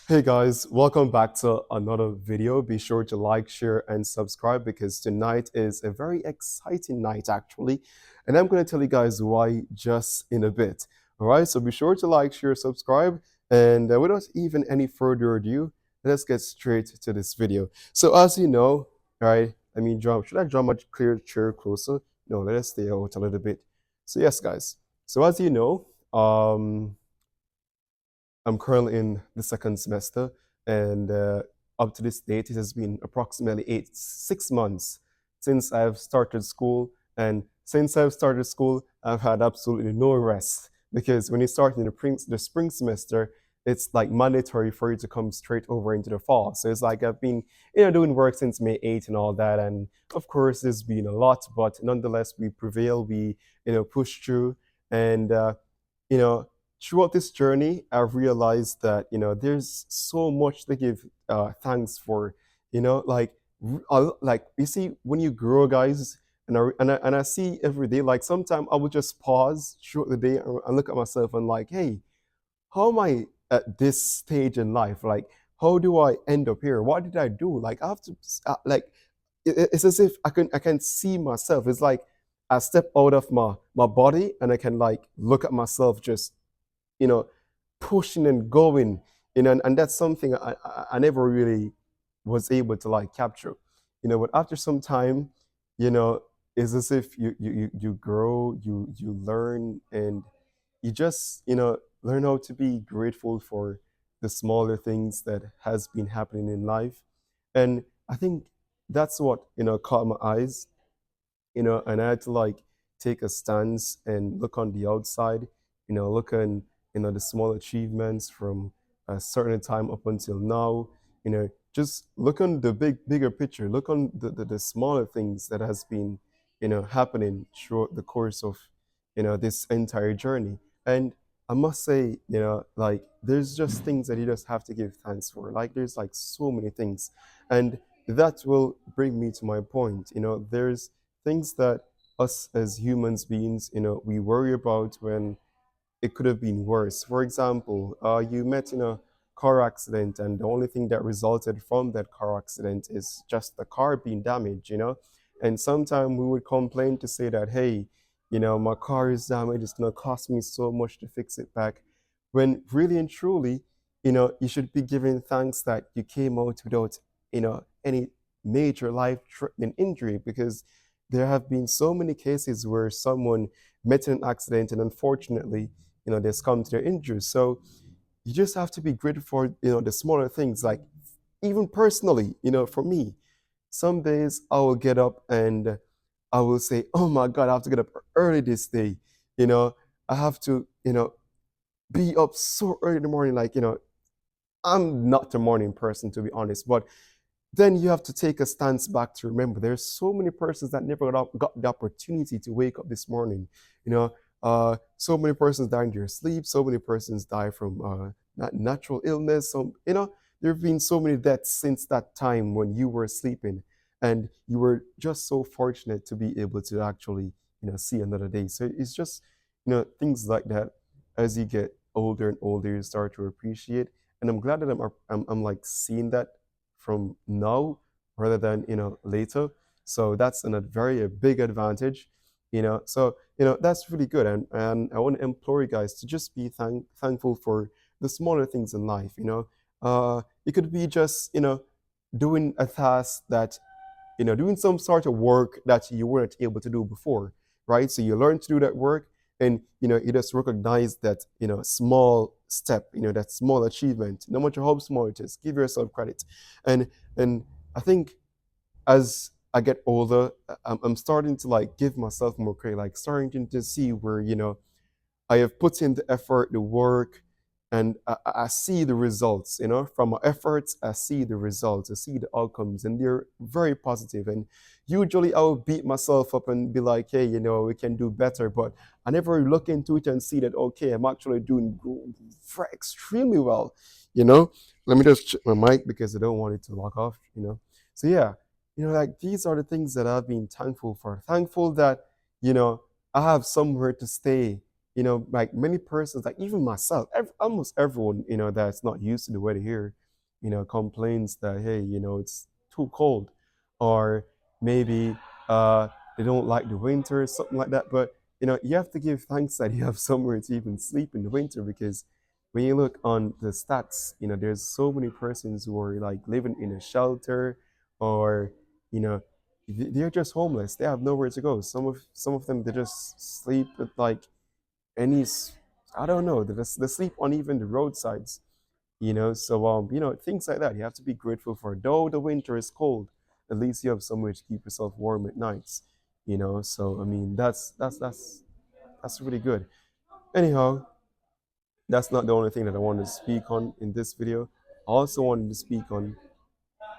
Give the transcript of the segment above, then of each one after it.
Hey guys, welcome back to another video. Be sure to like, share, and subscribe because tonight is a very exciting night actually. And I'm going to tell you guys why just in a bit. All right, so be sure to like, share, subscribe. And without even any further ado, let's get straight to this video. So, as you know, all right, should I draw much clear chair closer? No, let us stay out a little bit. So, yes, guys. So, as you know, I'm currently in the second semester, and up to this date, it has been approximately 6 months since I've started school. And since I've started school, I've had absolutely no rest because when you start in the spring semester, it's like mandatory for you to come straight over into the fall. So it's like I've been, doing work since May 8th and all that. And of course, there's been a lot, but nonetheless, we prevail. We, push through, and you know, throughout this journey, I've realized that there's so much to give thanks for. Like you see, when you grow, guys, and I see every day. Like sometimes I will just pause throughout the day and look at myself and like, hey, how am I at this stage in life? Like, how do I end up here? What did I do? Like, I have to like it's as if I can see myself. It's like I step out of my body and I can like look at myself just you know, pushing and going, and that's something I never really was able to like capture, but after some time, you know, it's as if you grow, you learn, and you just, learn how to be grateful for the smaller things that has been happening in life. And I think that's what, caught my eyes, and I had to like take a stance and look on the outside, look on, the small achievements from a certain time up until now, just look on the bigger picture, look on the smaller things that has been, happening throughout the course of, this entire journey. And I must say, like there's just things that you just have to give thanks for. Like there's like so many things. And that will bring me to my point. There's things that us as humans beings, we worry about when it could have been worse. For example, you met in a car accident, and the only thing that resulted from that car accident is just the car being damaged. And sometimes we would complain to say that, hey, my car is damaged, it's going to cost me so much to fix it back. When really and truly, you should be giving thanks that you came out without, any major life threatening injury, because there have been so many cases where someone met in an accident and unfortunately they succumb to their injuries. So you just have to be grateful for the smaller things. Like even personally, for me, some days I will get up and I will say, oh my God, I have to get up early this day. you know I have to be up so early in the morning. Like, I'm not a morning person, to be honest, but then you have to take a stance back to remember there's so many persons that never got the opportunity to wake up this morning. You know, so many persons die in their sleep. So many persons die from natural illness. So there have been so many deaths since that time when you were sleeping, and you were just so fortunate to be able to actually see another day. So it's just things like that. As you get older and older, you start to appreciate. And I'm glad that I'm like seeing that from now rather than later. So that's a very a big advantage. So that's really good. And I want to implore you guys to just be thankful for the smaller things in life. It could be just doing a task that doing some sort of work that you weren't able to do before, right? So you learn to do that work, and you just recognize that small step, that small achievement, no matter how small it is. Give yourself credit, and and I think as I get older, I'm starting to like give myself more credit, like starting to see where I have put in the effort, the work, and I see the results. From my efforts, I see the results, I see the outcomes, and they're very positive. And usually, I will beat myself up and be like, "Hey, we can do better." But I never look into it and see that okay, I'm actually doing extremely well. You know. Let me just check my mic because I don't want it to lock off. So yeah, like these are the things that I've been thankful for. Thankful that you know I have somewhere to stay like many persons, like even myself, almost everyone, that's not used to the weather here, complains that, hey, it's too cold, or maybe uh, they don't like the winter, something like that. But you have to give thanks that you have somewhere to even sleep in the winter, because when you look on the stats, there's so many persons who are like living in a shelter, or you know, they're just homeless. They have nowhere to go. Some of them, they just sleep at like any, I don't know, they sleep on even the roadsides. So things like that you have to be grateful for. Though the winter is cold, at least you have somewhere to keep yourself warm at nights. So I mean, that's really good. Anyhow, that's not the only thing that I wanted to speak on in this video. I also wanted to speak on,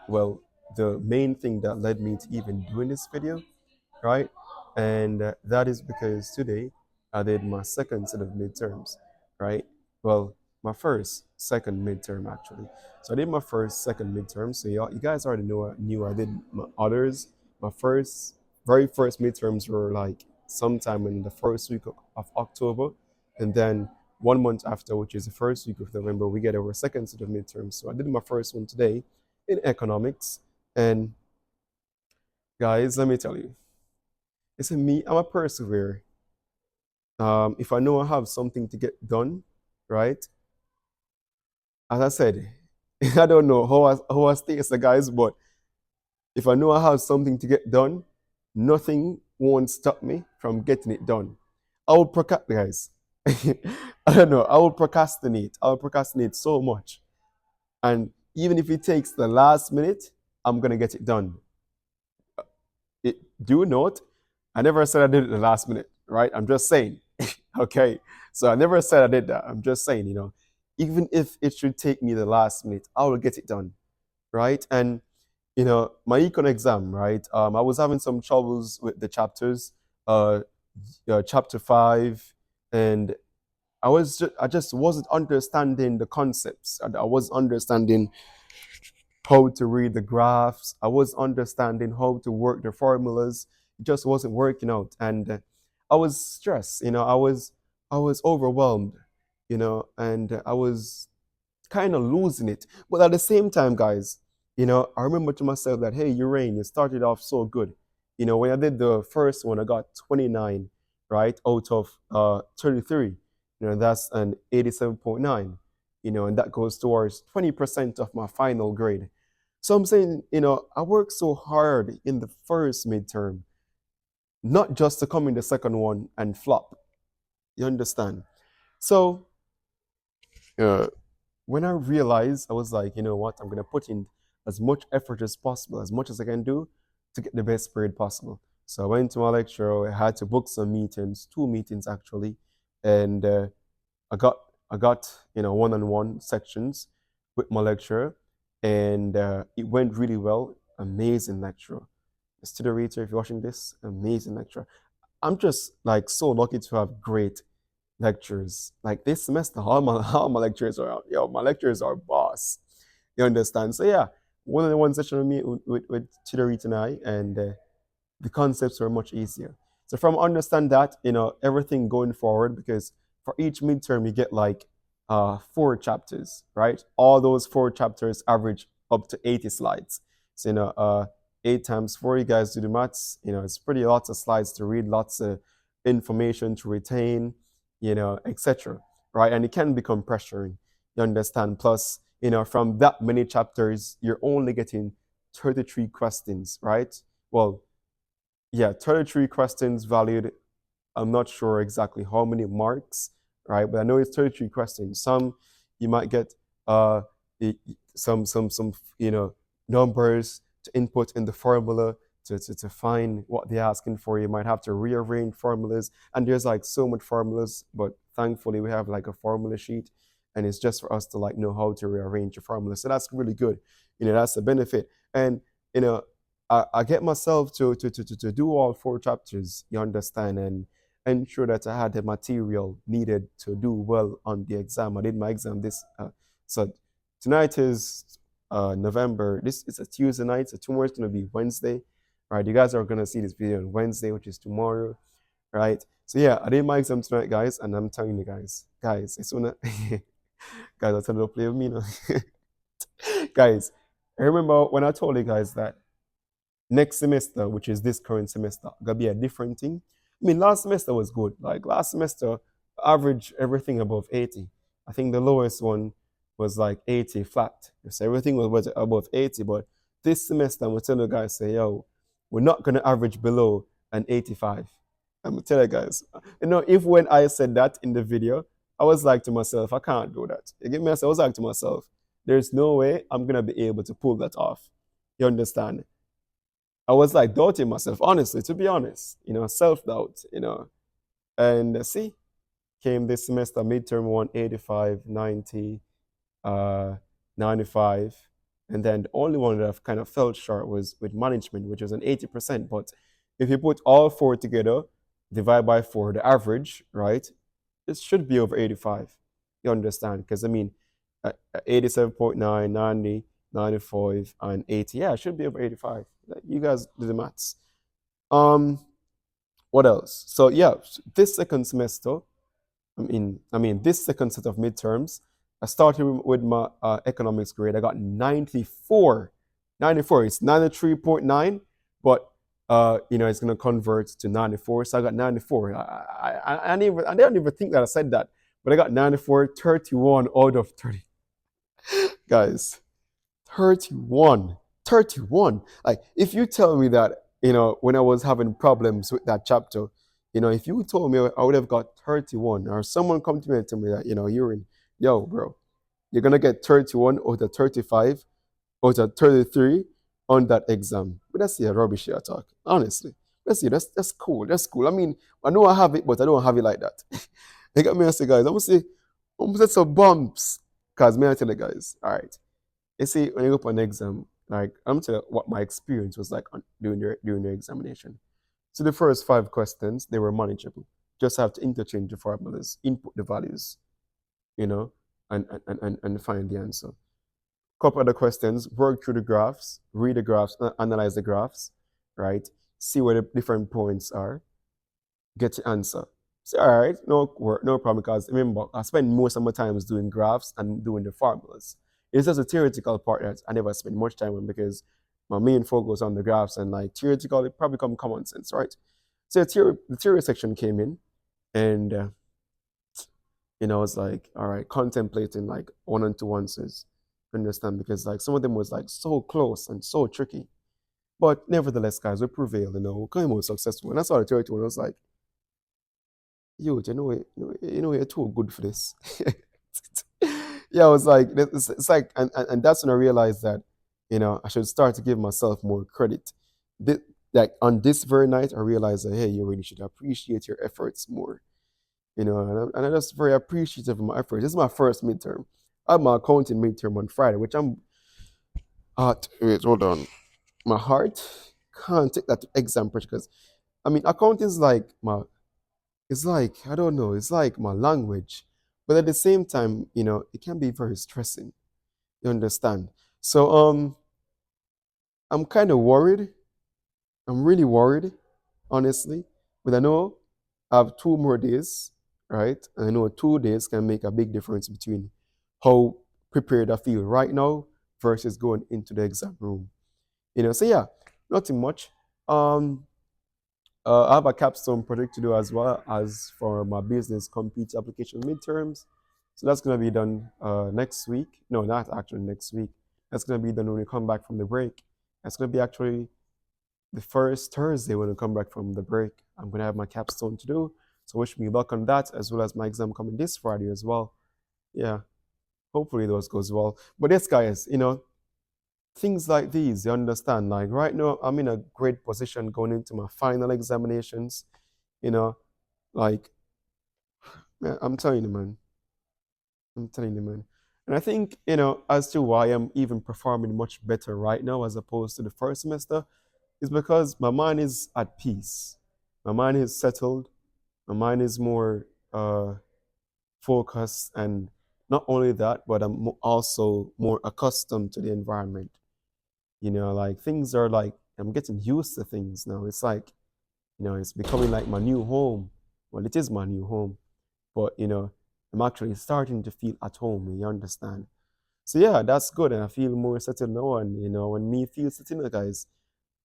well, the main thing that led me to even doing this video, right? And that is because today I did my second set of midterms, right? Well, my first, second midterm actually. So I did my first, second midterm. So you guys already knew I did my others. My very first midterms were like sometime in the first week of October, and then 1 month after, which is the first week of November, we get our second set of midterms. So I did my first one today in economics, and guys, let me tell you, it's me. I'm a perseverer. If I know I have something to get done, right? As I said, I don't know how I stay as a guys, but if I know I have something to get done, nothing won't stop me from getting it done. I will procrastinate, guys. I don't know. I will procrastinate. I will procrastinate so much, and even if it takes the last minute, I'm gonna get it done. It, do note, I never said I did it the last minute, right? I'm just saying. Okay. So I never said I did that. I'm just saying, even if it should take me the last minute, I will get it done, right? And my econ exam, right? I was having some troubles with the chapters, uh, chapter 5, and I just wasn't understanding the concepts. And I was understanding how to read the graphs. I was understanding how to work the formulas. It just wasn't working out, and I was stressed. I was overwhelmed. And I was kind of losing it. But at the same time, guys, I remember to myself that, hey, Urain, you started off so good. When I did the first one, I got 29, right, out of 33. That's an 87.9. And that goes towards 20% of my final grade. So I'm saying, I worked so hard in the first midterm, not just to come in the second one and flop. You understand? So uh, when I realized, I was like, you know what, I'm gonna put in as much effort as possible, as much as I can do, to get the best grade possible. So I went to my lecturer. I had to book some meetings, 2 meetings actually, and I got I got one-on-one sections with my lecturer, and it went really well. Amazing lecturer. Student Reader, if you're watching this, amazing lecturer. I'm just like so lucky to have great lectures. Like this semester, all my lectures are, my lectures are boss. You understand? So yeah, one session with me with Chidori and I, and the concepts were much easier. So from understand that, everything going forward, because for each midterm you get like 4 chapters, right? All those 4 chapters average up to 80 slides. So 8 times 4, you guys do the maths. It's pretty lots of slides to read, lots of information to retain, etc. Right? And it can become pressuring. You understand? Plus, from that many chapters, you're only getting 33 questions, right? Well, yeah, 33 questions valued. I'm not sure exactly how many marks, right? But I know it's 33 questions. Some you might get uh some numbers to input in the formula to find what they're asking for. You might have to rearrange formulas, and there's like so much formulas, but thankfully we have like a formula sheet, and it's just for us to like know how to rearrange the formula. So that's really good. That's a benefit. And you know I get myself to do all 4 chapters, you understand, and ensure that I had the material needed to do well on the exam. I did my exam so tonight is November. This is a Tuesday night, so tomorrow is going to be Wednesday. Right, you guys are going to see this video on Wednesday, which is tomorrow. right? So yeah, I did my exam tonight, guys, and I'm telling you guys, it's gonna guys, I tell you to play with me now. Guys, I remember when I told you guys that next semester, which is this current semester, gonna be a different thing. I mean, last semester was good. Like last semester, average everything above 80. I think the lowest one was like 80 flat. So everything was above 80. But this semester, I'm gonna tell you guys, say, yo, we're not gonna average below an 85. I'm gonna tell you guys. If when I said that in the video, I was like to myself, I can't do that. You get me? I was like to myself, there's no way I'm gonna be able to pull that off. You understand? I was like doubting myself, honestly, to be honest, self doubt, And see, came this semester, midterm one, 85, 90, uh, 95. And then the only one that I've kind of felt short was with management, which was an 80%. But if you put all four together, divide by four, the average, right, it should be over 85. You understand? Because I mean, 87.9, 90, 95, and 80. Yeah, it should be over 85. You guys do the maths. Um, what else? So yeah, this second semester, this second set of midterms, I started with my economics grade. I got 94. 94. It's 93.9, but it's gonna convert to 94. So I got 94. I didn't even think that I said that, but I got 94, 31 out of 30. Guys, 31. 31. Like, if you tell me that, when I was having problems with that chapter, if you told me I would have got 31, or someone come to me and tell me that, you're in, yo, bro, you're going to get 31 out of 35 out of 33 on that exam. But that's the rubbish here talk, honestly. That's cool. That's cool. I mean, I know I have it, but I don't have it like that. You got me, I say, guys, I'm gonna say some bumps. Because, may I tell you guys, all right. You see, when you go for an exam, like I'm telling you what my experience was like during the examination. So the first five questions, they were manageable. Just have to interchange the formulas, input the values, you know, and find the answer. Couple other questions, work through the graphs, read the graphs, analyze the graphs, right? See where the different points are, get the answer. So, all right, no problem. Because remember, I spend most of my times doing graphs and doing the formulas. It's just a theoretical part that I never spend much time on because my main focus on the graphs and like theoretical, it probably come common sense, right? So the theory section came in, and I was like, all right, contemplating like one and two answers. Understand? Because like some of them was like so close and so tricky. But nevertheless, guys, we prevailed, came out successful. And I saw the theory one, I was like, yo, you're too good for this. Yeah, I was like, it's like, and that's when I realized that, I should start to give myself more credit. Like on this very night, I realized that, hey, you really should appreciate your efforts more, and I'm just very appreciative of my efforts. This is my first midterm. I have my accounting midterm on Friday, which I'm, wait, hold on. My heart can't take that exam pressure because, accounting is like it's like, I don't know, it's like my language. But at the same time, it can be very stressing. You understand? So I'm kind of worried. I'm really worried, honestly. But I know I have 2 more days, right? And I know 2 days can make a big difference between how prepared I feel right now versus going into the exam room. So yeah, nothing much. Um, I have a capstone project to do as well as for my business compete application midterms. So that's going to be done next week. No, not actually next week. That's going to be done when we come back from the break. That's going to be actually the first Thursday when we come back from the break. I'm going to have my capstone to do. So wish me luck on that, as well as my exam coming this Friday as well. Yeah, hopefully those goes well. But yes, guys, things like these, you understand, like right now I'm in a great position going into my final examinations, you know like, man, I'm telling you, man. And I think, as to why I'm even performing much better right now as opposed to the first semester is because my mind is at peace, my mind is settled, my mind is more focused, and not only that, but I'm also more accustomed to the environment. Like things are like I'm getting used to things now. It's like It's becoming like my new home. Well, it is my new home, but I'm actually starting to feel at home. You understand? So yeah, that's good, and I feel more settled now. And when me feel settled, guys,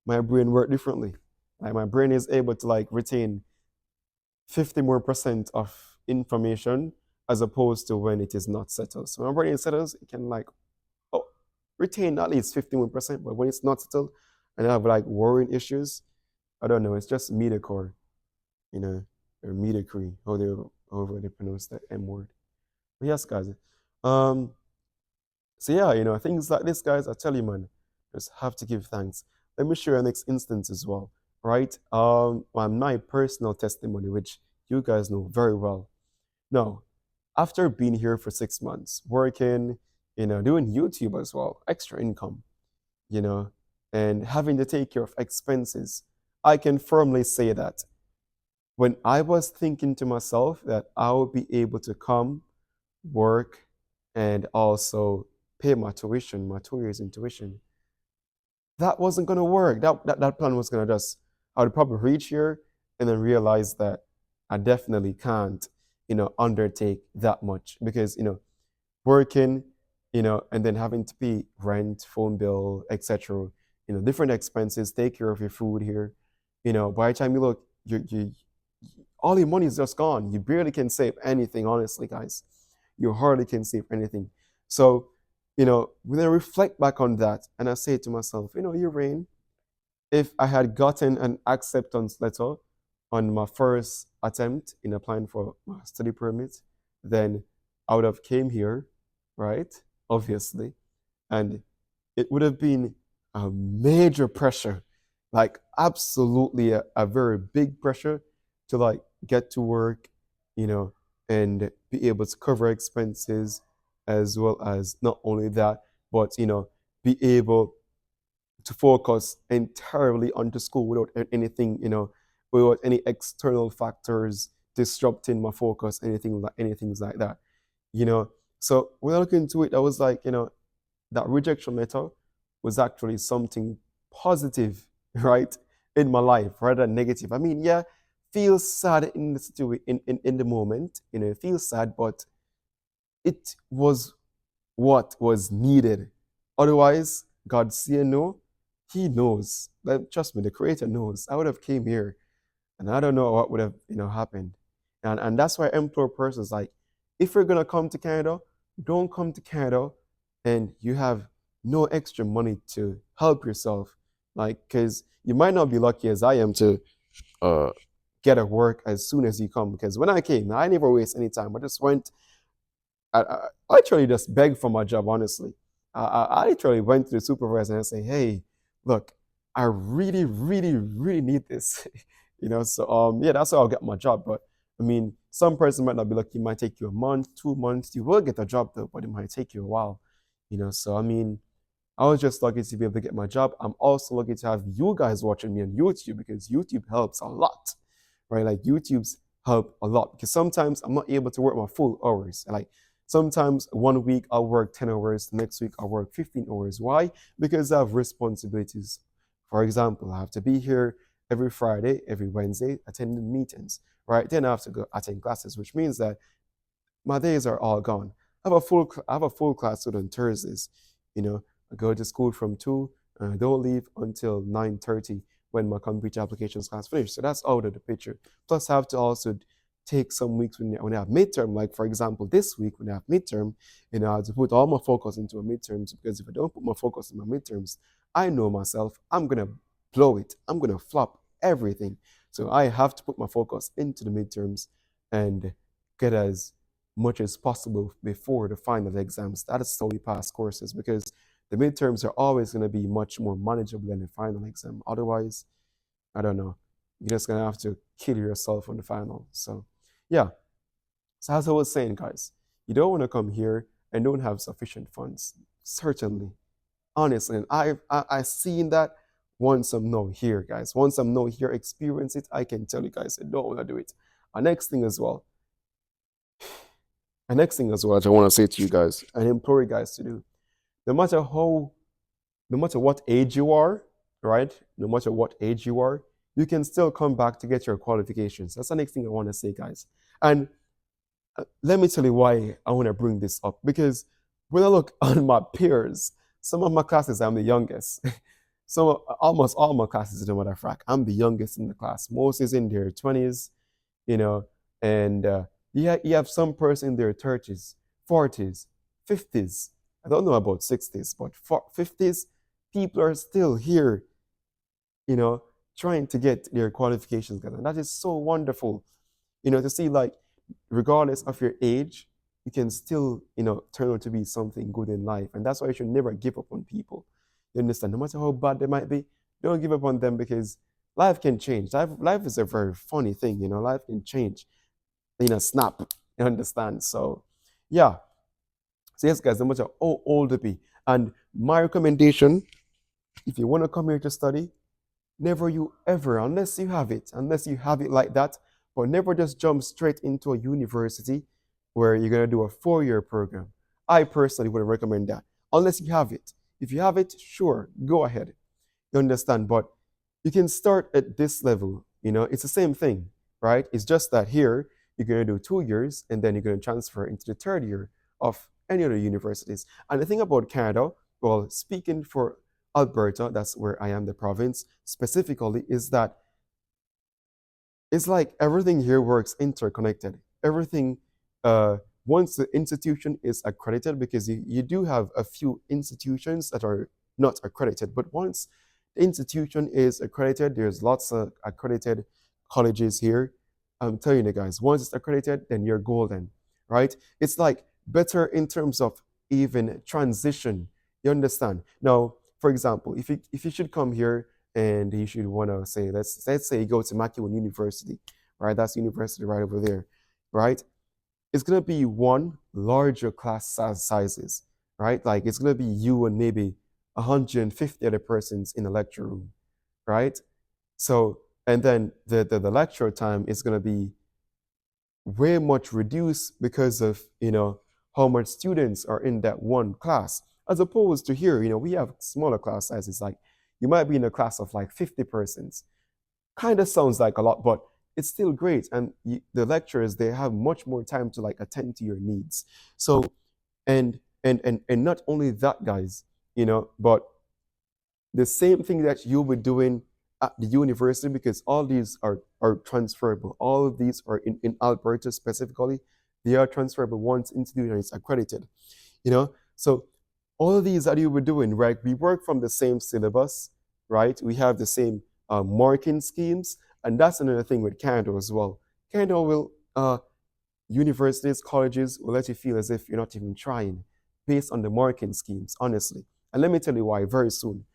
my brain work differently. Like my brain is able to like retain 50 more percent of information as opposed to when it is not settled. So when my brain is settled, it can like oh, retain at least 51%, but when it's not settled and I have like worrying issues, I don't know, it's just media core, you know, or media cree, however they pronounce that M word. But yes, guys. Um, so yeah, things like this, guys, I tell you, man, just have to give thanks. Let me share an next instance as well, right? My personal testimony, which you guys know very well. No, after being here for 6 months, working, doing YouTube as well, extra income, you know, and having to take care of expenses, I can firmly say that when I was thinking to myself that I would be able to come, work, and also pay my tuition, my 2 years in tuition, that wasn't going to work. That plan was going to just, I would probably reach here and then realize that I definitely can't, undertake that much because, working, and then having to pay rent, phone bill, etc. Different expenses, take care of your food here. By the time you look, you all your money is just gone. You barely can save anything, honestly, guys. You hardly can save anything. So, when I reflect back on that and I say to myself, Urain, if I had gotten an acceptance letter on my first attempt in applying for my study permit, then I would have came here, right? Obviously, and it would have been a major pressure, like absolutely a very big pressure to like get to work, you know, and be able to cover expenses as well as not only that, but be able to focus entirely onto school without anything, without any external factors disrupting my focus, anything like that, you know. So when I look into it, I was like, that rejection letter was actually something positive, right, in my life rather than negative. I mean, yeah, feels sad in the situation in the moment, it feels sad, but it was what was needed. Otherwise, God saying no, He knows. Like, trust me, the Creator knows. I would have came here, and I don't know what would have happened. And that's why I implore persons like, if you're gonna come to Canada, don't come to Canada, and you have no extra money to help yourself, like because you might not be lucky as I am to uh, get a work as soon as you come. Because when I came, I never waste any time. I just went I literally just begged for my job, honestly. I literally went to the supervisor and say, hey, look, I really, really, really need this. So yeah, that's how I'll get my job. But I mean, some person might not be lucky, it might take you a month, 2 months. You will get a job though, but it might take you a while. So I mean, I was just lucky to be able to get my job. I'm also lucky to have you guys watching me on YouTube because YouTube helps a lot, right? Like YouTube's help a lot because sometimes I'm not able to work my full hours. Like sometimes one week I'll work 10 hours, the next week I'll work 15 hours. Why? Because I have responsibilities. For example, I have to be here every Friday, every Wednesday, attending meetings, right? Then I have to go attend classes, which means that my days are all gone. I have a full class on Thursdays. I go to school from 2 and I don't leave until 9:30 when my computer applications class finishes. So that's out of the picture. Plus, I have to also take some weeks when I have midterm. Like for example, this week when I have midterm, I have to put all my focus into my midterms because if I don't put my focus in my midterms, I know myself, I'm gonna blow it. I'm gonna flop everything. So I have to put my focus into the midterms and get as much as possible before the final exams. That is how we pass courses because the midterms are always going to be much more manageable than the final exam. Otherwise, I don't know. You're just going to have to kill yourself on the final. So, yeah. So, as I was saying, guys, you don't want to come here and don't have sufficient funds. Certainly. Honestly. And I seen that once I'm not here, guys. Once I'm not here, experience it, I can tell you guys, I don't want to do it. Our next thing as well, which I want to say to you guys and implore you guys to do, no matter how, no matter what age you are, right? No matter what age you are, you can still come back to get your qualifications. That's the next thing I want to say, guys. And let me tell you why I want to bring this up. Because when I look on my peers, some of my classes, I'm the youngest. So almost all my classes, in matter of fact, I'm the youngest in the class. Most is in their 20s, you know, and you have some person in their 30s, 40s, 50s. I don't know about 60s, but 50s, people are still here, you know, trying to get their qualifications, guys. And that is so wonderful, to see like, regardless of your age, you can still, turn out to be something good in life. And that's why you should never give up on people. You understand? No matter how bad they might be, don't give up on them, because life can change. Life is a very funny thing, life can change in a snap. You understand? So, yeah. So, yes, guys, no matter how old you be. And my recommendation, if you want to come here to study, never you ever, unless you have it like that, but never just jump straight into a university where you're going to do a 4 year program. I personally wouldn't recommend that unless you have it. If you have it, sure, go ahead. You understand? But you can start at this level. It's the same thing, right? It's just that here you're going to do 2 years and then you're going to transfer into the third year of any other universities. And the thing about Canada, well, speaking for Alberta, that's where I am, the province specifically, is that it's like everything here works interconnected. Everything, uh, once the institution is accredited, because you do have a few institutions that are not accredited, but once the institution is accredited, there's lots of accredited colleges here. I'm telling you guys, once it's accredited, then you're golden, right? It's like better in terms of even transition. You understand? Now, for example, if you should come here and you should want to say, let's say you go to McEwan University, right? That's university right over there, right? It's gonna be one larger class sizes, right? Like it's gonna be you and maybe 150 other persons in the lecture room, right? So, and then the lecture time is gonna be way much reduced because of how much students are in that one class, as opposed to here, we have smaller class sizes. Like you might be in a class of like 50 persons. Kind of sounds like a lot, but it's still great. And the lecturers, they have much more time to like attend to your needs. So, and not only that, guys, but the same thing that you'll be doing at the university, because all these are transferable. All of these are in Alberta specifically, they are transferable once institution is accredited. So all of these that you were doing, right? We work from the same syllabus, right? We have the same marking schemes, and that's another thing with Canada as well. Canada will universities, colleges will let you feel as if you're not even trying, based on the marking schemes, honestly. And let me tell you why very soon,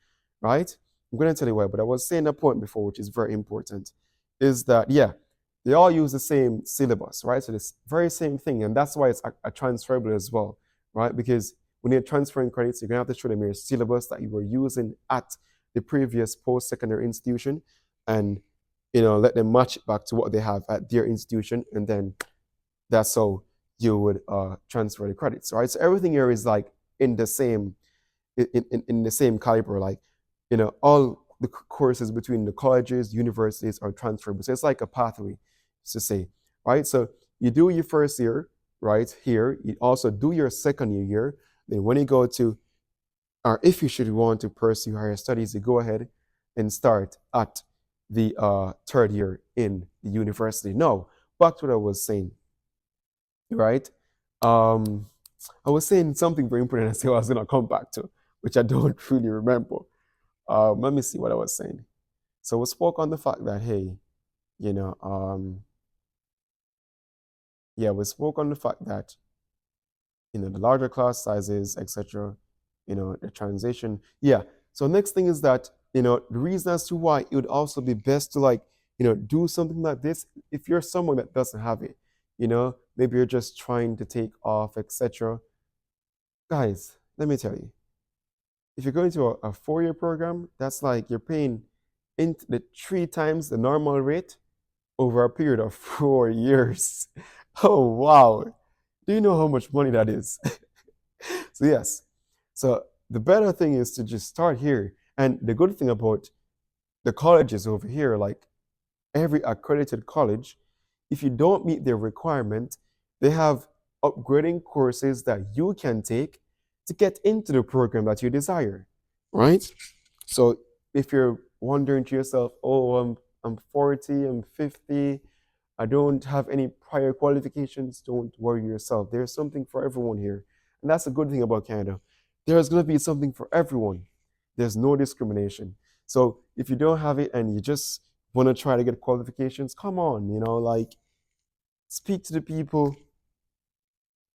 right? I'm going to tell you why, but I was saying a point before, which is very important, is that, yeah, they all use the same syllabus, right? So this very same thing, and that's why it's a transferable as well, right? Because when you're transferring credits, you're going to have to show them your syllabus that you were using at the previous post-secondary institution, and let them match it back to what they have at their institution, and then that's how you would transfer the credits, right? So everything here is like in the same in the same caliber, like all the courses between the colleges, universities are transferable. So it's like a pathway, to say, right? So you do your first year, right here. You also do your second year. Then when you go to, or if you should want to pursue higher studies, you go ahead and start at the third year in the university. Now, back to what I was saying, right? Um, I was saying something very important. I said I was gonna come back to, which I don't really remember. Let me see what I was saying. So we spoke on the fact that, hey, you know, um, yeah, we spoke on the fact that the larger class sizes, etc. The transition. Yeah. So next thing is that the reason as to why it would also be best to like do something like this if you're someone that doesn't have it. Maybe you're just trying to take off, etc. Guys, let me tell you, if you're going to a 4 year program, that's like you're paying into the 3 times the normal rate over a period of 4 years. Oh, wow. Do you know how much money that is? So, yes. So, the better thing is to just start here. And the good thing about the colleges over here, like every accredited college, if you don't meet their requirement, they have upgrading courses that you can take to get into the program that you desire, right? So if you're wondering to yourself, oh, I'm 40, I'm 50, I don't have any prior qualifications, don't worry yourself. There's something for everyone here. And that's a good thing about Canada. There's going to be something for everyone. There's no discrimination. So if you don't have it and you just want to try to get qualifications, come on, like speak to the people,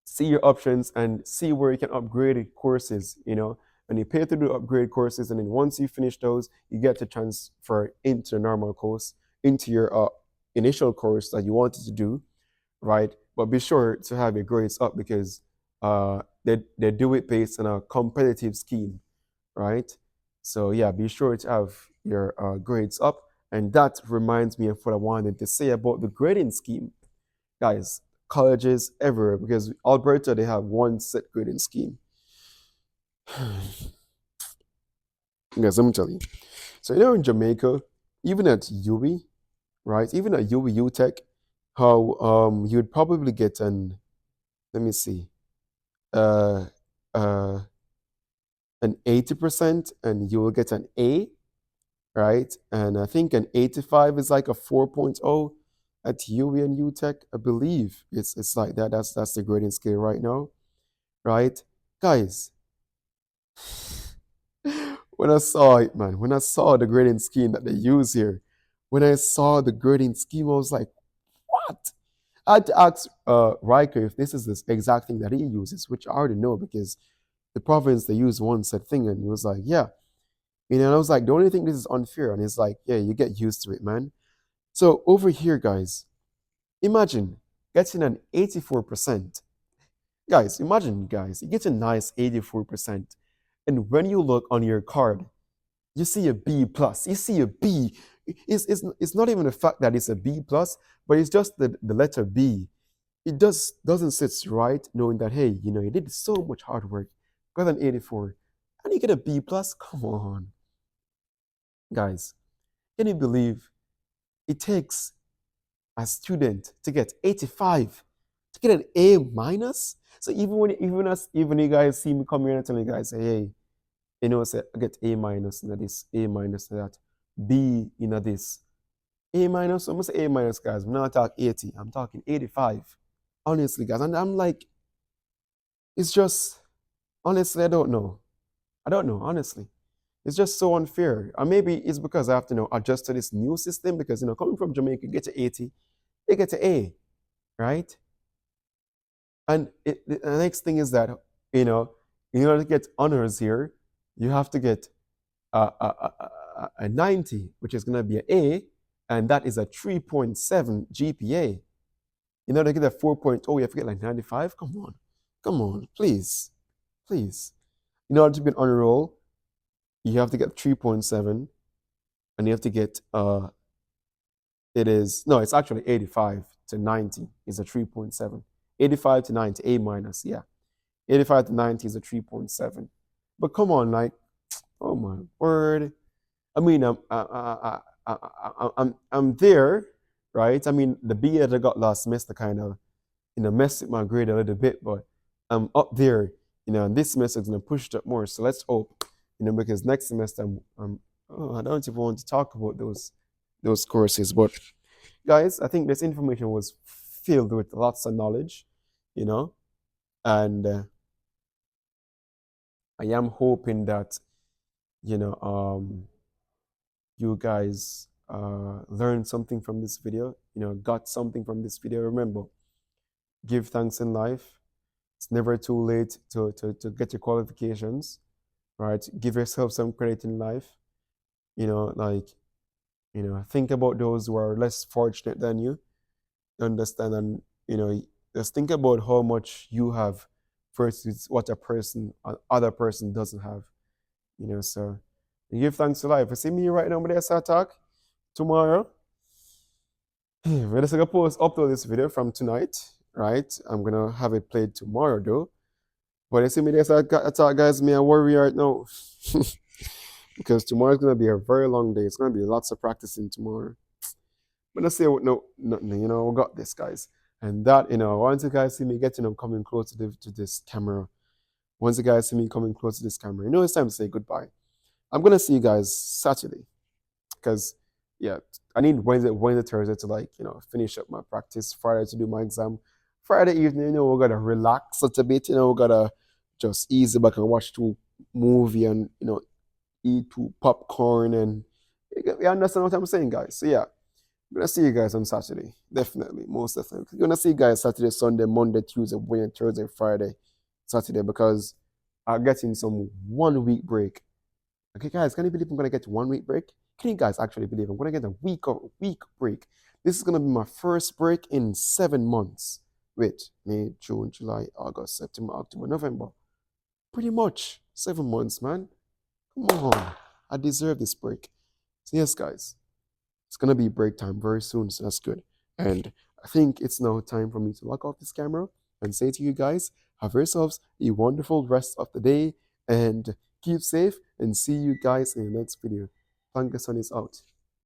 see your options and see where you can upgrade courses. And you pay to do upgrade courses, and then once you finish those, you get to transfer into the normal course, into your initial course that you wanted to do, right? But be sure to have your grades up because they do it based on a competitive scheme, right? So yeah, be sure to have your grades up. And that reminds me of what I wanted to say about the grading scheme, guys. Colleges everywhere, because Alberta, they have one set grading scheme. Guys, let me tell you. So in Jamaica, even at UWI, right? Even at UWI UTech, how you'd probably get an, let me see, uh uh an 80% and you will get an A, right? And I think an 85 is like a 4.0 at UWI and UTech. I believe it's like that. That's the grading scale right now, right? Guys, when I saw it, man, when I saw the grading scheme that they use here, when I saw the grading scheme, I was like, what? I had to ask Riker if this is the exact thing that he uses, which I already know because the province they use one set thing, and he was like, yeah. And I was like, the only thing this is unfair, and he's like, yeah, you get used to it, man. So over here, guys, imagine getting an 84%. Guys, imagine, guys, you get a nice 84%. And when you look on your card, you see a B plus, you see a B. It's not even the fact that it's a B plus, but it's just the letter B. It doesn't sit right knowing that, hey, you did so much hard work, got an 84, and you get a B plus. Come on, guys. Can you believe it takes a student to get 85 to get an A minus? So even you guys see me come here and tell you guys, say, hey, say I get A minus in this, A minus in that, B in this. A minus, almost A minus, guys. I'm not talking 80, I'm talking 85. Honestly, guys. And I'm like, it's just, honestly, I don't know. I don't know, honestly. It's just so unfair. Or maybe it's because I have to adjust to this new system because, coming from Jamaica, you get to 80, you get to A, right? And the next thing is that, you know, in order to get honors here, you have to get a 90, which is going to be an A, and that is a 3.7 GPA. In order to get a 4.0, you have to get like 95. Come on, please, please. In order to be an honor roll, you have to get 3.7, and you have to get it is no, it's actually 85 to 90 is a 3.7. 85 to 90, A minus, yeah. 85 to 90 is a 3.7. But come on, like, oh my word. I mean, I'm there, right? I mean, the B that I got last semester kind of, messed with my grade a little bit, but I'm up there, and this semester is going to push it up more. So let's hope, because next semester I don't even want to talk about those courses. But guys, I think this information was filled with lots of knowledge, you know, and I am hoping that, you know, you guys learned something from this video, got something from this video. Remember, give thanks in life. It's never too late to get your qualifications, right? Give yourself some credit in life. Like, think about those who are less fortunate than you. Understand, and just think about how much you have versus what other person doesn't have. So give thanks to life. You see me right now, but I talk tomorrow. We're just gonna upload this video from tonight, right? I'm gonna have it played tomorrow though. But you see me there, I thought, guys, me a worry right now. Because tomorrow's gonna be a very long day. It's gonna be lots of practicing tomorrow. But I say, no, nothing, we got this, guys. And that, once you guys see me getting, coming close to this camera, once you guys see me coming close to this camera, it's time to say goodbye. I'm going to see you guys Saturday because, yeah, I need Wednesday, Thursday to, like, finish up my practice, Friday to do my exam. Friday evening, we got to relax a little bit, we got to just easy back and watch two movie and, eat two popcorn and you understand what I'm saying, guys? So, yeah. I'm gonna see you guys on Saturday. Definitely, most definitely. I'm gonna see you guys Saturday, Sunday, Monday, Tuesday, Wednesday, Thursday, Friday, Saturday because I'm getting some 1 week break. Okay, guys, can you believe I'm gonna get 1 week break? Can you guys actually believe I'm gonna get a week break? This is gonna be my first break in 7 months. Wait, May, June, July, August, September, October, November. Pretty much 7 months, man. Come on, I deserve this break. So yes, guys. It's gonna be break time very soon, so that's good. And I think it's now time for me to lock off this camera and say to you guys, have yourselves a wonderful rest of the day and keep safe and see you guys in the next video. Thank you, Sun is out.